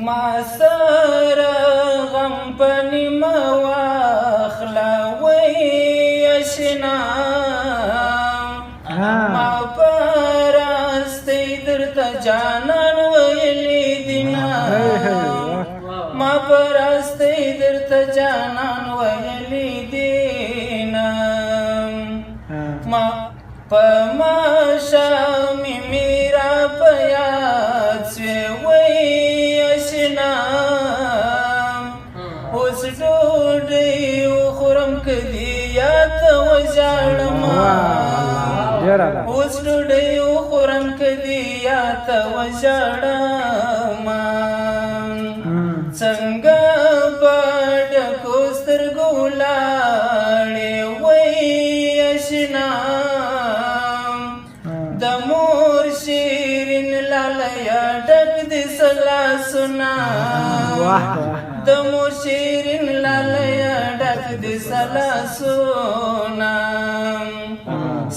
ما سره غم په نیمه واخله وی اشنا ما پرستی درته جانان ویلی دینا ما پرستی درته جانان ویلی دینا ما په ماښامې مې را په یاد سوې وی اشنا اوس ډوډۍ وخورم که دې یاد ته وژاړمه اوس ډوډۍ وخورم که دې یاد ته وژاړمه څنګه په ډکو سترګو ولاړې وی اشنا د مور شیرین لالیه ډک دې سلاسونه د مور شیرین لالیه ډک دې سلاسونه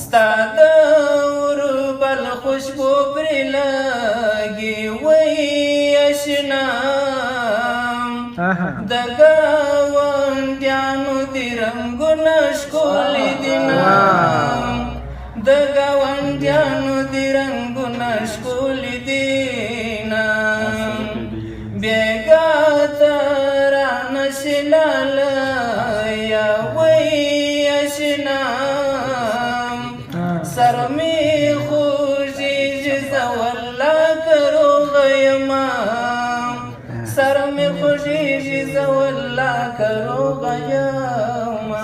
ستا د اوربل خوشبو پرې لګي وی اشنا د ګاونډیانو دې رنګونه ښکلي دینه د ګاونډیانو دې رنګونه ښکلي دینه بېګا ته رانشي لالیه وی اشنا سر مې خوږېږي زه والله که روغه یمه سر مې خوږېږي زه والله که روغه یمه